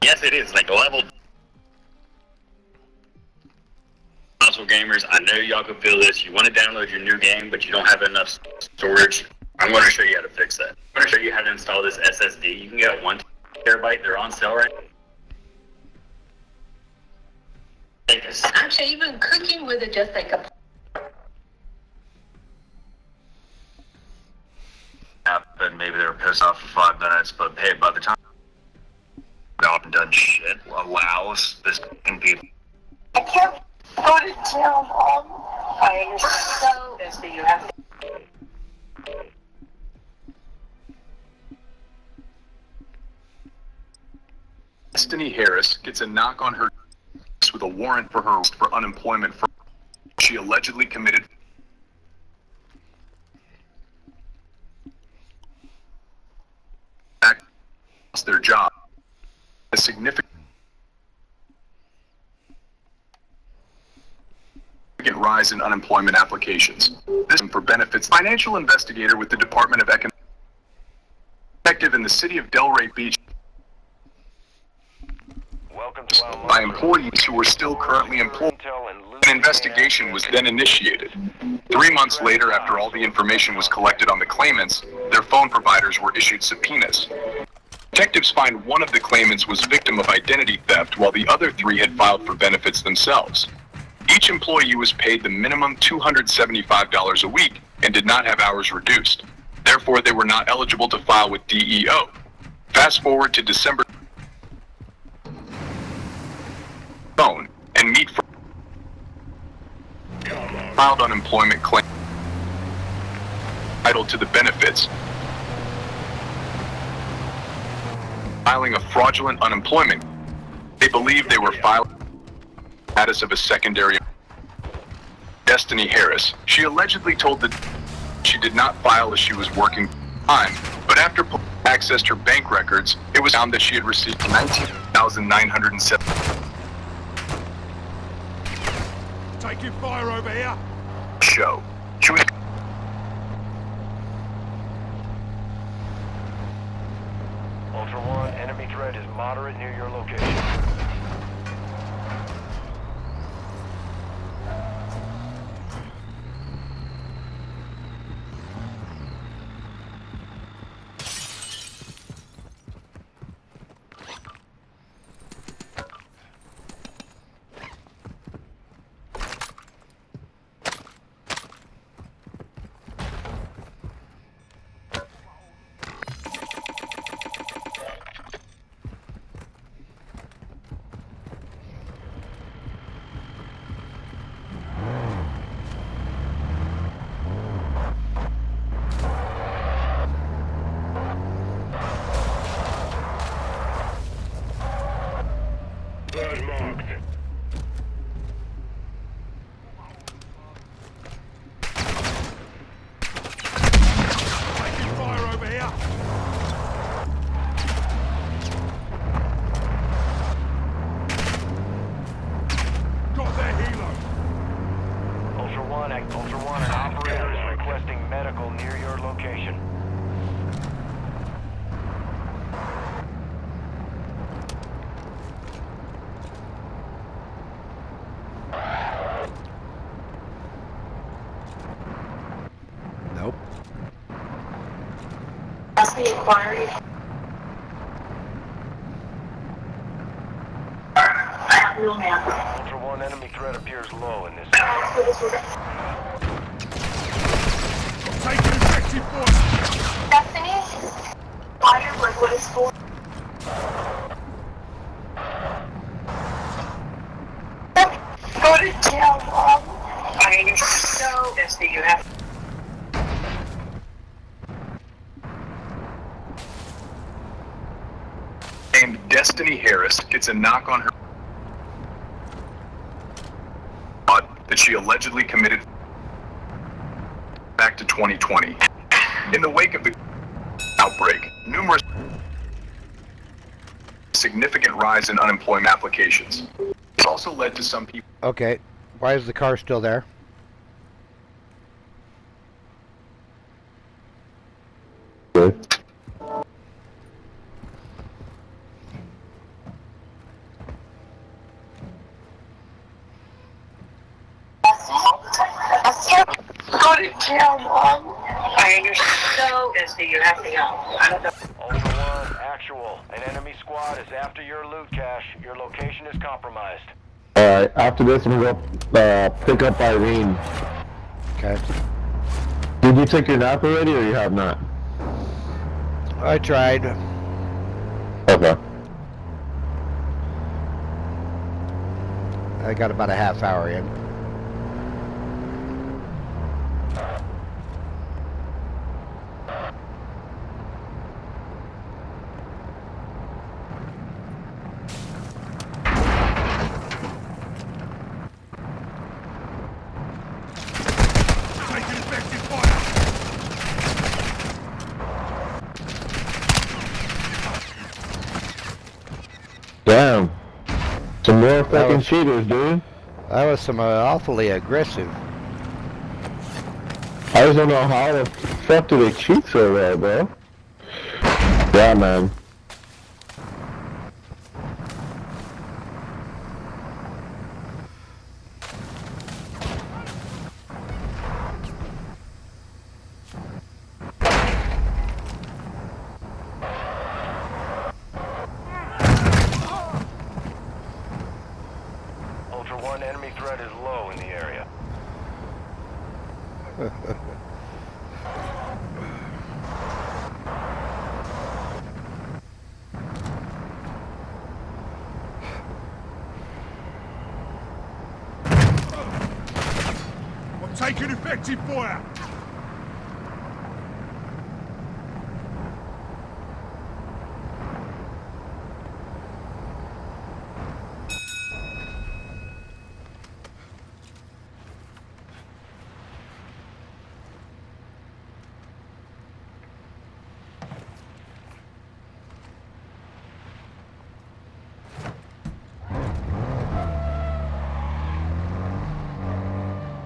Yes, it is. Like level console gamers, I know y'all can feel this. You want to download your new game, but you don't have enough storage. I'm going to show you how to fix that. I'm going to show you how to install this SSD. You can get 1 terabyte. They're on sale right now. Actually, even cooking with it just like a... But maybe they were pissed off for 5 minutes, but hey, by the time they've all done shit, allows this people. I can't go to jail, Mom. I understand. So you have to... Destiny Harris gets a knock on her with a warrant for her for unemployment for she allegedly committed their job. A significant rise in unemployment applications. This for benefits. Financial investigator with the Department of Economic Detective in the city of Delray Beach by employees who were still currently employed. An investigation was then initiated. 3 months later, after all the information was collected on the claimants, their phone providers were issued subpoenas. Detectives find one of the claimants was victim of identity theft, while the other 3 had filed for benefits themselves. Each employee was paid the minimum $275 a week and did not have hours reduced. Therefore, they were not eligible to file with DEO. Fast forward to December phone and meet for filed unemployment claim entitled to the benefits, filing a fraudulent unemployment. They believe they were filing status of a secondary. Destiny Harris, she allegedly told that she did not file as she was working time, but after police accessed her bank records, it was found that she had received $19,907. Taking fire over here. Show. She was Ultra One, enemy threat is moderate near your location. Ultra One, an operator is requesting medical near your location. Nope. That's the inquiry. Real man. Ultra One, enemy threat appears low in this. Taking effective force. Destiny? Fire, what is for? Go to jail, Mom. I understand. Destiny, you have. named Destiny Harris gets a knock on her that she allegedly committed back to 2020. In the wake of the outbreak, numerous significant rise in unemployment applications. It's also led to some people. Okay, why is the car still there? Jim, I understand. So, do you have to go? I don't know. Ultra One, actual. An enemy squad is after your loot cache. Your location is compromised. Alright, after this, I'm gonna pick up Irene. Okay. Did you take your nap already, or you have not? I tried. Okay. I got about a half hour in. Taking effective fire. Damn. Some more fucking was- cheaters, dude. That was some awfully aggressive. I just don't know how the fuck do they cheat so well, bro. Yeah, man. Ultra One, enemy threat is low in the area. I'm taking effective fire.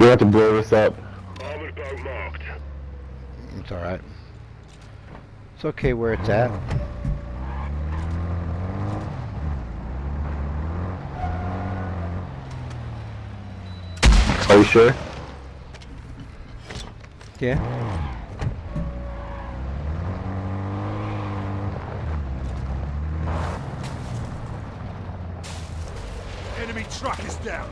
We have to blow this up. Armored boat marked. It's alright. It's okay where it's at. Are you sure? Yeah. Enemy truck is down.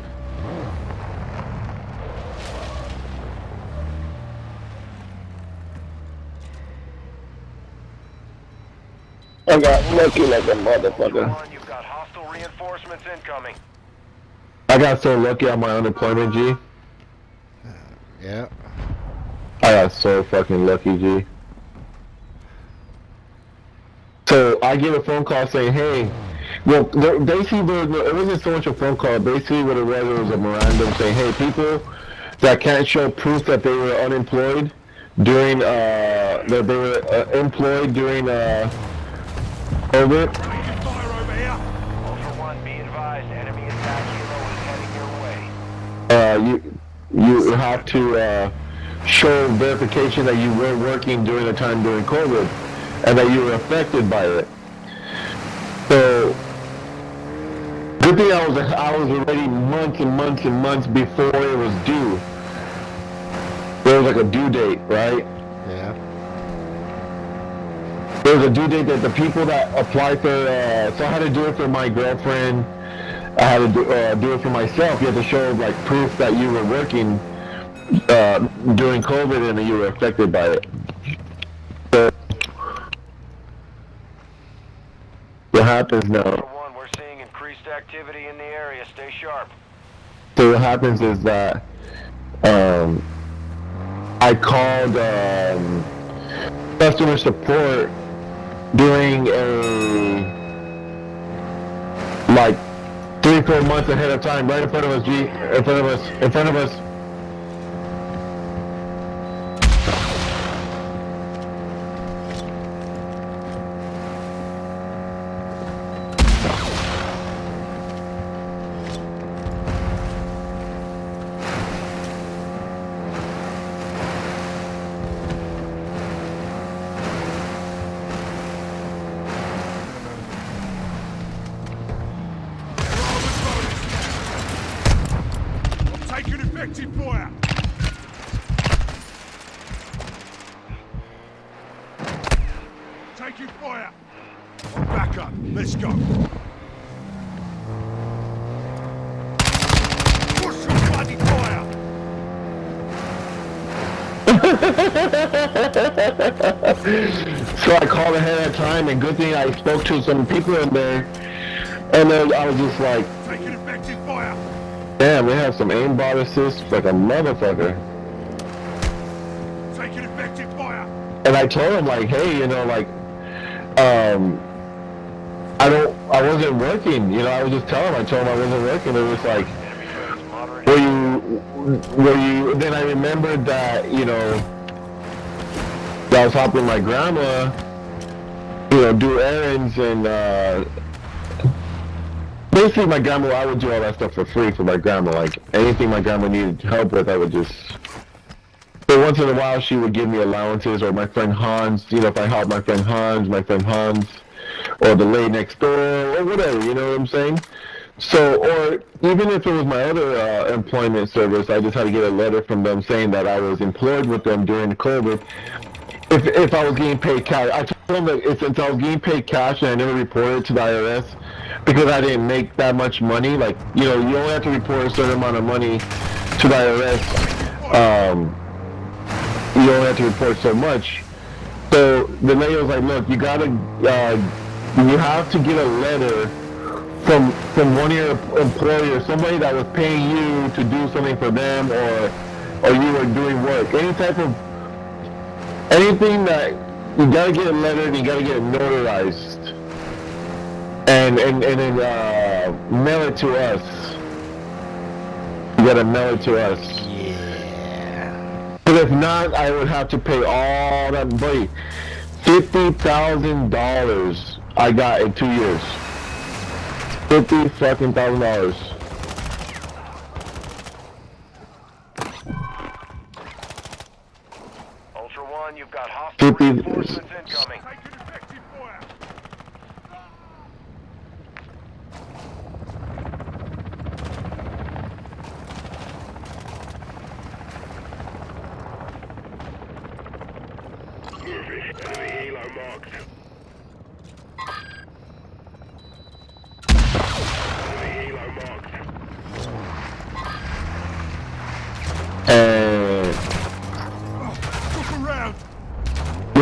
I got lucky like a Ultra motherfucker. One, you've got hostile reinforcements incoming. I got so lucky on my unemployment, G. Yeah. I got so fucking lucky, G. So I get a phone call saying, hey, well, basically, it wasn't so much a phone call. Basically, what it was a memorandum saying, hey, people that can't show proof that they were unemployed during, that they were employed during, COVID. Taking fire over here. Ultra One, be advised, enemy attack helo is heading your way. You have to show verification that you were working during the time during COVID and that you were affected by it. So good thing I was already months and months and months before it was due. There was like a due date, right? Yeah. There was a due date that the people that applied for, so I had to do it for my girlfriend. I had to do it for myself. You had to show like proof that you were working during COVID and that you were affected by it. So, what happens now? Ultra One, we're seeing increased activity in the area. Stay sharp. So what happens is that I called customer support during like 3-4 months ahead of time, right in front of us, G, in front of us. Taking effective Taking fire! Back up. Let's go. Push your bloody fire! So I called ahead of time, and good thing I spoke to some people in there, and then I was just like, Taking effective fire! damn, they have some aimbot assist like a motherfucker. Taking effective fire! And I told him like, hey, you know, like, I wasn't working, you know, I was just telling him, I told him I wasn't working. It was like, were you, then I remembered that, you know, that I was helping my grandma, you know, do errands, and, basically my grandma, I would do all that stuff for free for my grandma, like, anything my grandma needed help with, I would just, but once in a while she would give me allowances, or my friend Hans, you know, if I helped my friend Hans, or the lady next door, or whatever, you know what I'm saying? So, or even if it was my other employment service, I just had to get a letter from them saying that I was employed with them during COVID. If I was getting paid cash, I told them that since I was getting paid cash and I never reported to the IRS because I didn't make that much money, like, you know, you only have to report a certain amount of money to the IRS. You only have to report so much. So the lady was like, look, you have to get a letter from one of your employers, somebody that was paying you to do something for them, or you were doing work, anything that you gotta get a letter and you gotta get it notarized, and then mail it to us. You gotta mail it to us. Yeah. But if not, I would have to pay all that money. $50,000 I got in 2 years. $50,000. Ultra One, you've got hostile 50. reinforcements incoming. Taking effective fire! And Look around!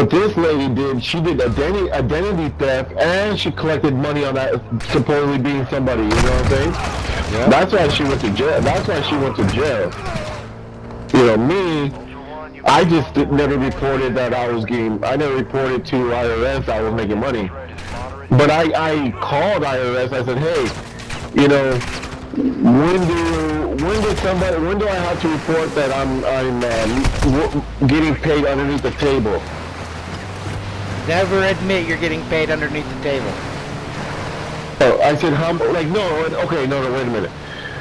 what this lady did, she did identity theft, and she collected money on that supposedly being somebody, you know what I'm saying? Yeah. That's why she went to jail. You know, me, I just never reported that I never reported to IRS I was making money. But I called IRS, I said, hey, you know, when do I have to report that I'm getting paid underneath the table? Never admit you're getting paid underneath the table. Oh, I said, wait a minute.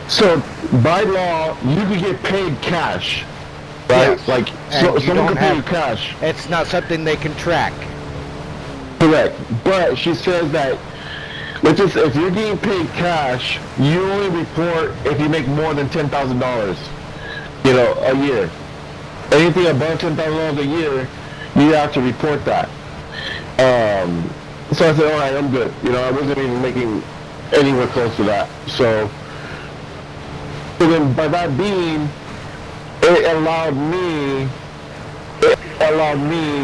So, by law, you can get paid cash, right? Yes. Like, And you someone don't can pay you have- cash. It's not something they can track. Correct. But she says that, if you're getting paid cash, you only report if you make more than $10,000, you know, a year. Anything above $10,000 a year, you have to report that. So I said, all right, I'm good. You know, I wasn't even making anywhere close to that. So then by that being, it allowed me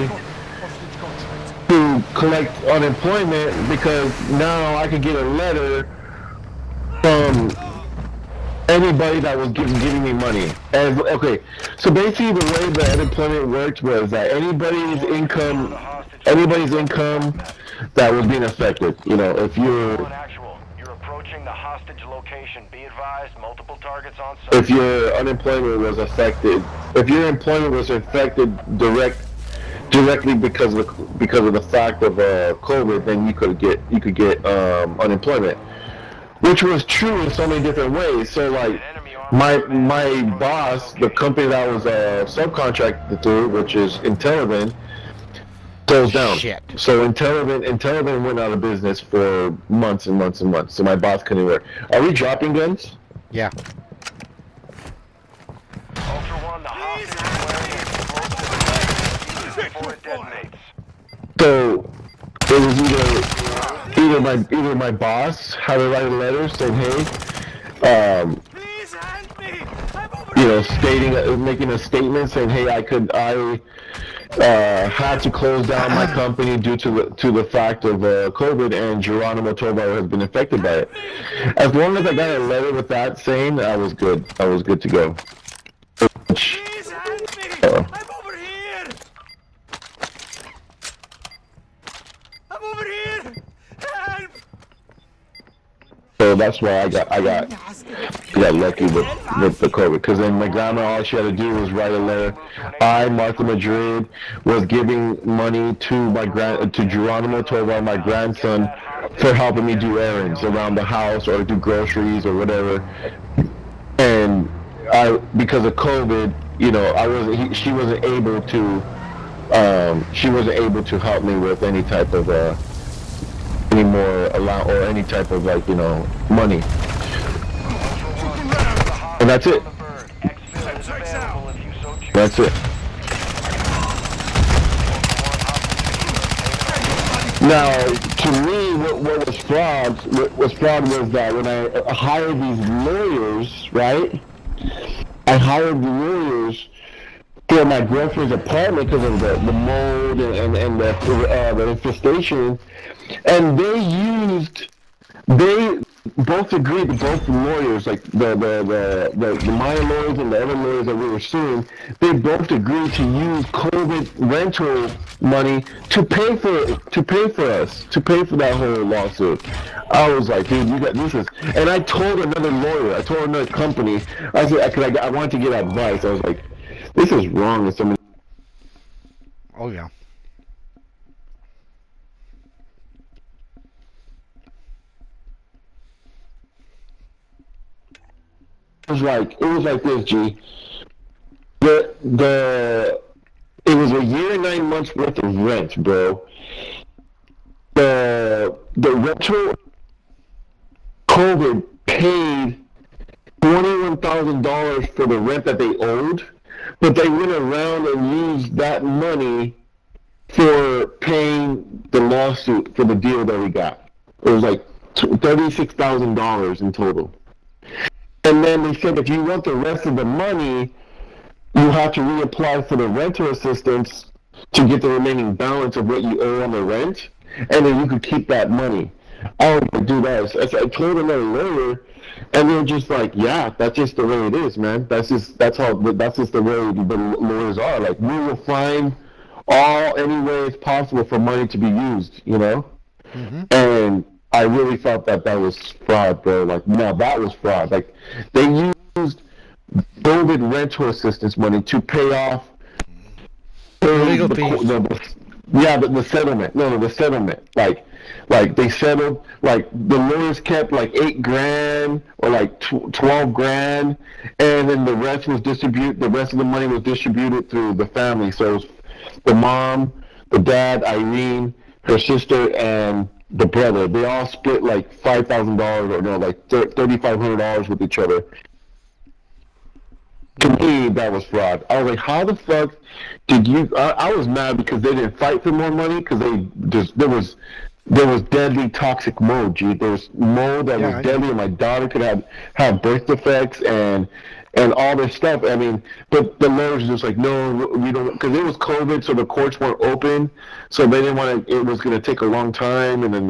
Hostage contract. to collect unemployment, because now I could get a letter from anybody that was giving me money. And okay, so basically the way the unemployment worked was that anybody's income that was being affected. You know, if you're approaching the hostage location. Be advised, multiple targets on site. if your unemployment was affected, if your employment was affected directly because of the fact of COVID, then you could get unemployment, which was true in so many different ways. So like my boss, the company that I was subcontracted through, which is Intellivan, closed down. Shit. So Intellivan went out of business for months and months and months. So my boss couldn't work. Are we dropping guns? Yeah. Ultra One, the hostage is wearing explosive before it detonates. So it was either my boss had to write a letter saying, hey, Please help me! I'm over you know, making a statement saying, hey, I had to close down my company due to the fact of COVID, and Geronimo Tovar has been affected by it. As long as I got a letter with that saying, I was good. I was good to go. Please help me! I'm over here! I'm over here! Help! So that's why I got lucky with the COVID, because then my grandma, all she had to do was write a letter. I, Martha Madrid, was giving money to Geronimo Tovar, my grandson, for helping me do errands around the house or do groceries or whatever. And because of COVID, you know, she wasn't able to help me with any type of any more any type of, like, you know, money. And that's it. That's it. Now, to me, what was fraud was that when I hired these lawyers, right? I hired the lawyers for my girlfriend's apartment because of the mold and the infestation, and they both agreed, both lawyers, like the my lawyers and the other lawyers that we were suing, they both agreed to use COVID rental money to pay for that whole lawsuit. I was like, dude, and I told another company, I said, because I wanted to get advice. I was like, this is wrong. Oh yeah. It was like this, G. It was a year and 9 months worth of rent, bro. The rental COVID paid $21,000 for the rent that they owed, but they went around and used that money for paying the lawsuit for the deal that we got. It was like $36,000 in total. And then they said, if you want the rest of the money, you have to reapply for the rental assistance to get the remaining balance of what you owe on the rent, and then you could keep that money. I was like, do that. So I told another lawyer, and they're just like, yeah, that's just the way it is, man. That's just the way the lawyers are. Like, we will find any ways possible for money to be used, you know? Mm-hmm. And I really thought that was fraud, bro. Like, no, that was fraud. Like, they used COVID rental assistance money to pay off legal fees. The settlement. No, the settlement. Like they settled. Like, the lawyers kept like $8,000 or like $12,000, and then the rest of the money was distributed through the family. So it was the mom, the dad, Irene, her sister, and the brother. They all split like $5,000 or no, like $3,500 with each other. To me, that was fraud. I was like, how the fuck did you? I was mad because they didn't fight for more money, because there was deadly toxic mold, G. There was mold that was deadly, and my daughter could have birth defects and all this stuff. I mean, but the lawyers were just like, no, we don't, because it was COVID, so the courts weren't open, so they didn't want to. It was going to take a long time, and then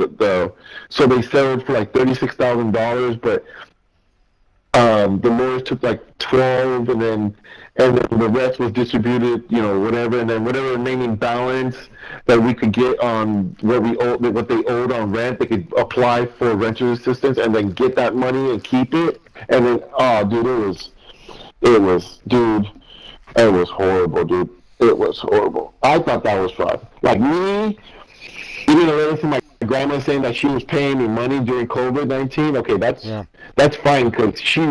so they settled for like $36,000, but the lawyers took like 12, and then the rest was distributed, you know, whatever, and then whatever remaining balance that we could get on what they owed on rent, they could apply for rental assistance and then get that money and keep it. And then, dude, it was horrible, dude. It was horrible. I thought that was fraud. Like, me, even a letter from my grandma saying that she was paying me money during COVID-19. Okay, that's fine, because she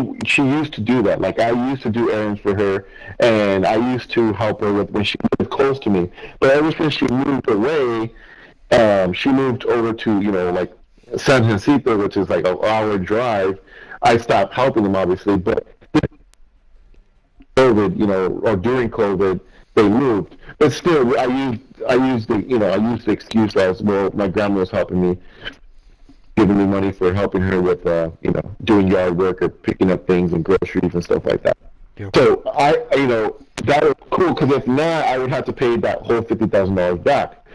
used to do that. Like, I used to do errands for her, and I used to help her when she lived close to me. But ever since she moved away, she moved over to, you know, like San Jacinto, which is like an hour drive. I stopped helping them, obviously, but COVID, you know, or during COVID, they moved. But still, I used the excuse that well, my grandma was helping me, giving me money for helping her with doing yard work or picking up things and groceries and stuff like that. Yeah. So that was cool, because if not, I would have to pay that whole $50,000 back.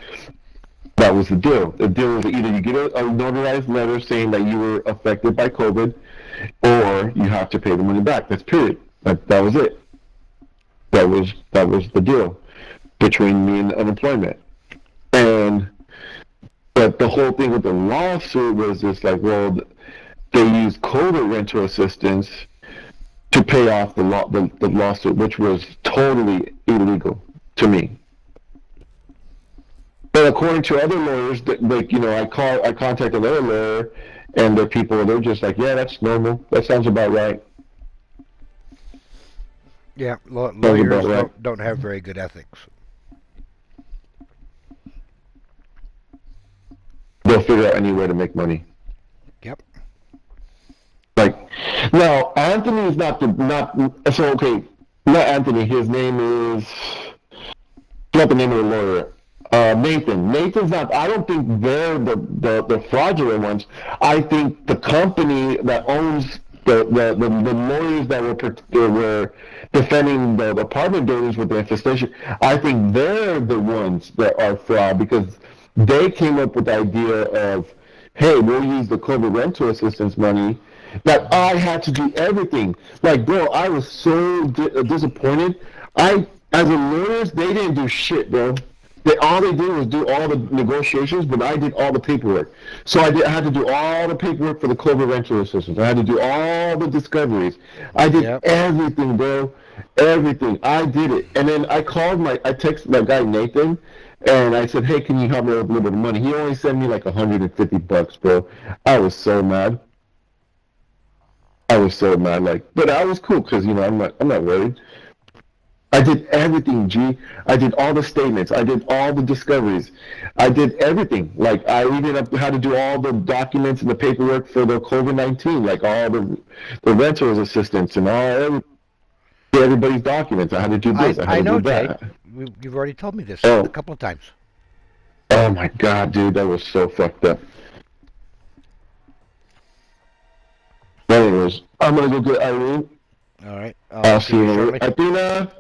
That was the deal. The deal was either you get a notarized letter saying that you were affected by COVID, or you have to pay the money back. That's period. That was it. That was the deal between me and unemployment. But the whole thing with the lawsuit was just like, well, they used COVID rental assistance to pay off the lawsuit, which was totally illegal to me. But according to other lawyers, I contacted another lawyer, and they're just like, yeah, that's normal. That sounds about right. Yeah, lawyers don't have very good ethics. They'll figure out any way to make money. Yep. Like, now, Anthony is not Anthony, his name is, not the name of the lawyer. Nathan. Nathan's not, I don't think they're the fraudulent ones. I think the company that owns the lawyers that were defending the apartment buildings with the infestation, I think they're the ones that are fraud, because they came up with the idea of, hey, we'll use the COVID rental assistance money, that I had to do everything. Like, bro, I was so disappointed. As a lawyers, they didn't do shit, bro. All they did was do all the negotiations, but I did all the paperwork. So I had to do all the paperwork for the COVID rental assistance. I had to do all the discoveries. I did everything, bro. Everything. I did it. And then I texted my guy Nathan, and I said, hey, can you help me with a little bit of money? He only sent me like $150, bro. I was so mad. But I was cool, because I'm not worried. I did everything, G. I did all the statements. I did all the discoveries. I did everything. Like, I even had to do all the documents and the paperwork for the COVID-19, like all the renters assistance and everybody's documents. I had to do this. I had to do that. Jay. You've already told me this a couple of times. Oh my God, dude, that was so fucked up. Anyways, I'm gonna go get Irene. All right. I'll see you shortly. Athena.